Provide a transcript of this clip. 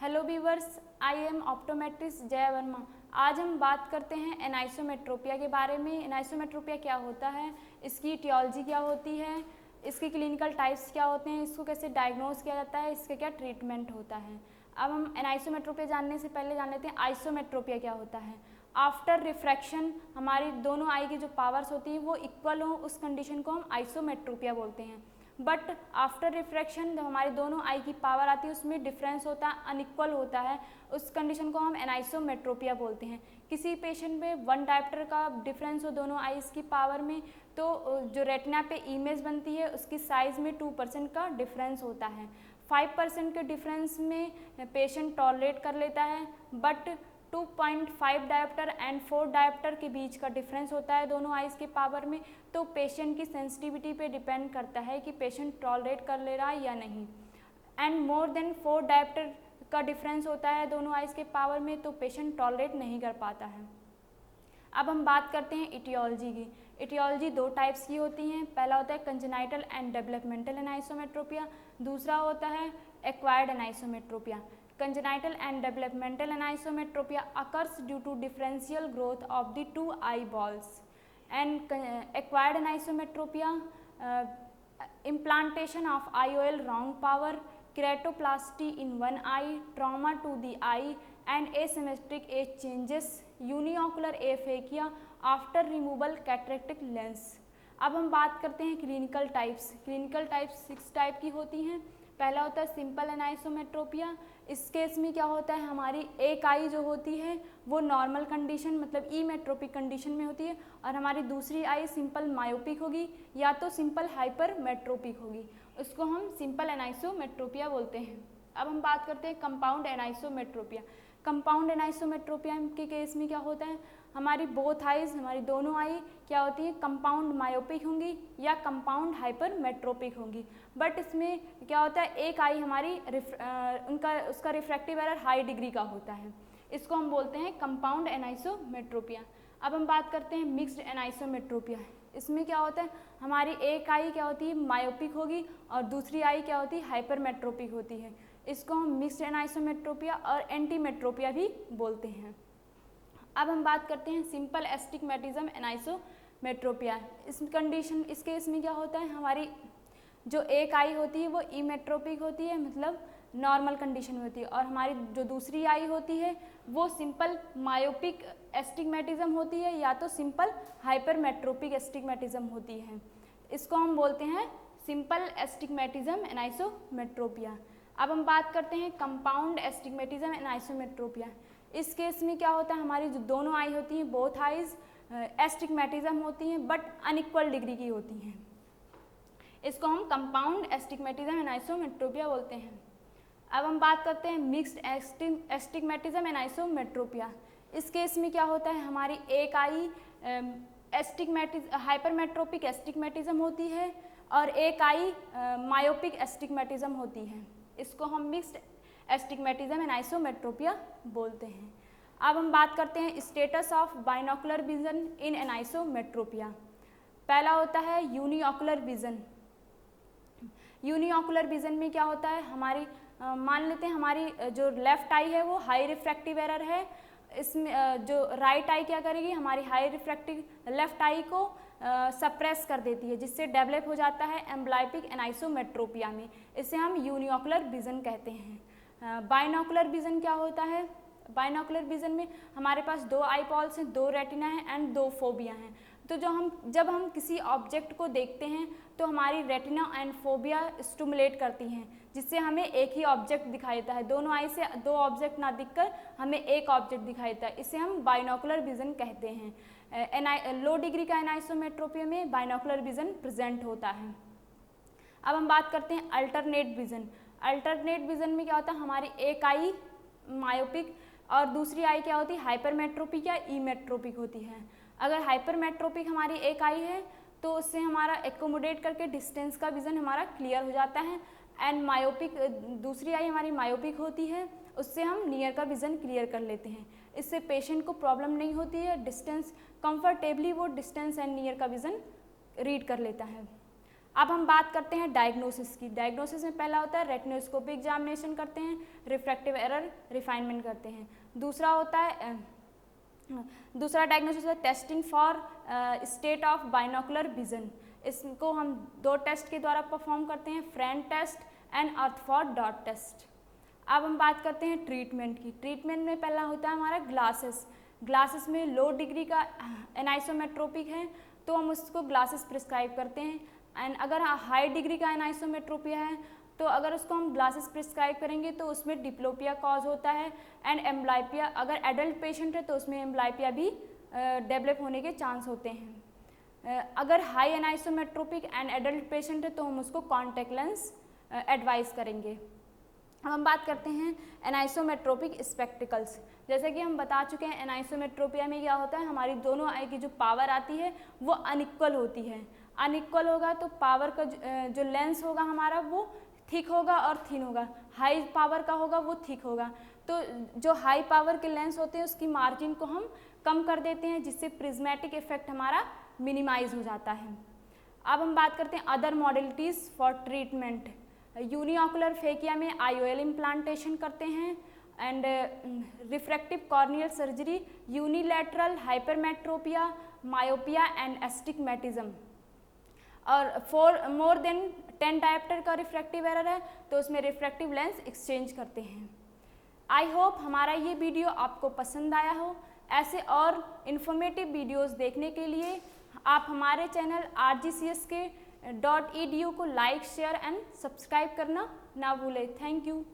Hello viewers, I am optometrist जय वर्मा। आज हम बात करते हैं एनाइसोमेट्रोपिया के बारे में। एनाइसोमेट्रोपिया क्या होता है, इसकी इटियोलॉजी क्या होती है, इसकी क्लिनिकल टाइप्स क्या होते हैं, इसको कैसे डायग्नोज किया जाता है, इसका क्या ट्रीटमेंट होता है। अब हम एनाइसोमेट्रोपिया जानने से पहले जान लेते हैं आइसोमेट्रोपिया क्या होता है। आफ्टर रिफ्रैक्शन हमारी दोनों आई की जो पावर्स होती हैं वो इक्वल हो, उस कंडीशन को हम आइसोमेट्रोपिया बोलते हैं। बट आफ्टर रिफ्रैक्शन जब हमारी दोनों आई की पावर आती है उसमें डिफरेंस होता है, अनइक्वल होता है, उस कंडीशन को हम एनाइसोमेट्रोपिया बोलते हैं। किसी पेशेंट में 1 डायप्टर का डिफरेंस हो दोनों आईज की पावर में, तो जो रेटिना पे इमेज बनती है उसकी साइज़ में 2% का डिफरेंस होता है। 5% के डिफरेंस में पेशेंट टॉलरेट कर लेता है, बट 2.5 डायप्टर एंड 4 डायप्टर के बीच का डिफरेंस होता है दोनों आइज़ के पावर में, तो पेशेंट की सेंसिटिविटी पे डिपेंड करता है कि पेशेंट टॉलरेट कर ले रहा है या नहीं। एंड मोर देन 4 डायप्टर का डिफरेंस होता है दोनों आइज़ के पावर में, तो पेशेंट टॉलरेट नहीं कर पाता है। अब हम बात करते हैं इटियोलॉजी की। इटियोलॉजी 2 टाइप्स की होती हैं। पहला होता है कंजेनाइटल एंड डेवलपमेंटल एनाइसोमेट्रोपिया, दूसरा होता है acquired एनाइसोमेट्रोपिया। Congenital and developmental anisommetropia occurs due to differential growth of the 2 eyeballs. And acquired anisometropia, implantation of IOL wrong power, keratoplasty in one eye, trauma to the eye, and asymmetric age changes, uniocular aphakia after removal cataractic lens. अब हम बात करते हैं clinical types. Clinical types 6 type की होती हैं। पहला होता है सिंपल एनाइसोमेट्रोपिया। इस केस में क्या होता है, हमारी एक आई जो होती है वो नॉर्मल कंडीशन मतलब इमेट्रोपिक कंडीशन में होती है, और हमारी दूसरी आई सिंपल मायोपिक होगी या तो सिंपल हाइपरमेट्रोपिक होगी। उसको हम सिंपल एनाइसोमेट्रोपिया बोलते हैं। अब हम बात करते हैं कंपाउंड एनाइसोमेट्रोपिया। कंपाउंड एनाइसोमेट्रोपिया के केस में क्या होता है, हमारी बोथ आइज हमारी दोनों आई क्या होती है, कंपाउंड मायोपिक होंगी या कंपाउंड हाइपरमेट्रोपिक होंगी। बट इसमें क्या होता है, एक आई हमारी उसका रिफ्रैक्टिव एरर हाई डिग्री का होता है, इसको हम बोलते हैं कंपाउंड एनाइसोमेट्रोपिया। अब हम बात करते हैं मिक्स्ड एनाइसोमेट्रोपिया। इसमें क्या होता है, हमारी एक आई क्या होती है मायोपिक होगी और दूसरी आई क्या होती है हाइपरमेट्रोपिक होती है। इसको हम मिक्स्ड एनाइसोमेट्रोपिया और एंटीमेट्रोपिया भी बोलते हैं। अब हम बात करते हैं सिंपल एस्टिग्मेटिज्म एनाइसोमेट्रोपिया। इस केस में क्या होता है, हमारी जो एक आई होती है वो इमेट्रोपिक होती है मतलब नॉर्मल कंडीशन में होती है, और हमारी जो दूसरी आई होती है वो सिंपल मायोपिक एस्टिग्मेटिज्म होती है या तो सिंपल हाइपरमेट्रोपिक एस्टिग्मेटिज्म होती है। इसको हम बोलते हैं सिंपल एस्टिग्मेटिज्म एनाइसोमेट्रोपिया। अब हम बात करते हैं कंपाउंड एस्टिग्मेटिज्म एनाइसोमेट्रोपिया। इस केस में क्या होता है, हमारी जो दोनों आई होती हैं बोथ आइज एस्टिग्मेटिज्म होती हैं बट अनइक्वल डिग्री की होती हैं। इसको हम कंपाउंड एस्टिग्मेटिज्म एनाइसोमेट्रोपिया बोलते हैं। अब हम बात करते हैं मिक्स्ड एस्टिग्मेटिज्म एनाइसोमेट्रोपिया। इस केस में क्या होता है, हमारी एक आई हाइपरमेट्रोपिक एस्टिग्मेटिज्म होती है और एक आई मायोपिक एस्टिग्मेटिज्म होती है। इसको हम मिक्स्ड एस्टिग्मेटिज्म एनाइसोमेट्रोपिया बोलते हैं। अब हम बात करते हैं status of binocular vision in anisometropia. पहला होता है यूनिओकुलर विजन। यूनिओकुलर विजन में क्या होता है, हमारी मान लेते हैं हमारी जो लेफ्ट आई है वो हाई रिफ्रैक्टिव एरर है, इसमें जो राइट आई क्या करेगी, हमारी हाई रिफ्रैक्टिव लेफ्ट आई को सप्रेस कर देती है, जिससे डेवलप हो जाता है एम्ब्लाइपिक एनाइसोमेट्रोपिया में। इसे हम यूनिओकुलर विजन कहते हैं। बाइनोकुलर विजन क्या होता है, बाइनोकुलर विजन में हमारे पास 2 आईपॉल्स हैं, 2 रेटिना हैं एंड 2 फोबिया हैं। तो जब हम किसी ऑब्जेक्ट को देखते हैं तो हमारी रेटिना एंड फोबिया स्टिमुलेट करती हैं, जिससे हमें एक ही ऑब्जेक्ट दिखाई देता है। दोनों आई से 2 ऑब्जेक्ट ना दिखकर हमें एक ऑब्जेक्ट दिखाई देता है, इसे हम बाइनोकुलर विजन कहते हैं। लो डिग्री का एनाइसोमेट्रोपिया में बाइनोकुलर विजन प्रेजेंट होता है। अब हम बात करते हैं अल्टरनेट विजन। अल्टरनेट विजन में क्या होता है, हमारी एक आई मायोपिक और दूसरी आई क्या होती है हाइपरमेट्रोपिक या इमेट्रोपिक होती है। अगर हाइपरमेट्रोपिक हमारी एक आई है तो उससे हमारा एकोमोडेट करके डिस्टेंस का विजन हमारा क्लियर हो जाता है, एंड मायोपिक दूसरी आई हमारी मायोपिक होती है, उससे हम नियर का विजन क्लियर कर लेते हैं। इससे पेशेंट को प्रॉब्लम नहीं होती है, डिस्टेंस कंफर्टेबली वो डिस्टेंस एंड नियर का विजन रीड कर लेता है। अब हम बात करते हैं डायग्नोसिस की। डायग्नोसिस में पहला होता है रेटिनोस्कोपिक एग्जामिनेशन करते हैं, रिफ्रैक्टिव एरर रिफाइनमेंट करते हैं। दूसरा होता है दूसरा डायग्नोसिस है testing for state of binocular vision. इसको हम 2 टेस्ट के द्वारा परफॉर्म करते हैं, friend test and Worth four dot test. अब हम बात करते हैं ट्रीटमेंट की। ट्रीटमेंट में पहला होता है हमारा ग्लासेस। ग्लासेस में लो डिग्री का एनाइसोमेट्रोपिक है तो हम उसको ग्लासेस प्रिस्क्राइब करते हैं, एंड अगर हाई डिग्री का एनाइसोमेट्रोपिया है तो अगर उसको हम ग्लासेस प्रिस्क्राइब करेंगे तो उसमें डिप्लोपिया कॉज होता है एंड एम्ब्लाइपिया, अगर एडल्ट पेशेंट है तो उसमें एम्ब्लाइपिया भी डेवलप होने के चांस होते हैं। अगर हाई एनाइसोमेट्रोपिक एंड एडल्ट पेशेंट है तो हम उसको कॉन्टैक्ट लेंस एडवाइस करेंगे। अब हम बात करते हैं एनाइसोमेट्रोपिक स्पेक्टिकल्स। जैसे कि हम बता चुके हैं एनाइसोमेट्रोपिया में क्या होता है, हमारी दोनों आई की जो पावर आती है वो अनइक्वल होती है। अनइक्वल होगा तो पावर का जो लेंस होगा हमारा वो थिक होगा और थिन होगा, हाई पावर का होगा वो थिक होगा। तो जो हाई पावर के लेंस होते हैं उसकी मार्जिन को हम कम कर देते हैं जिससे प्रिज्मेटिक इफेक्ट हमारा मिनिमाइज हो जाता है। अब हम बात करते हैं अदर मॉडलिटीज़ फॉर ट्रीटमेंट। यूनिओकुलर फेकिया में IOL इम्प्लांटेशन करते हैं and refractive corneal surgery, unilateral hypermetropia, myopia and astigmatism. और फॉर मोर देन 10 डायोप्टर का रिफ्रैक्टिव एरर है तो उसमें रिफ्रैक्टिव लेंस एक्सचेंज करते हैं। आई होप हमारा ये वीडियो आपको पसंद आया हो। ऐसे और इन्फॉर्मेटिव वीडियोस देखने के लिए आप हमारे चैनल rgcsk.edu को लाइक, शेयर एंड सब्सक्राइब करना ना भूलें। Thank you.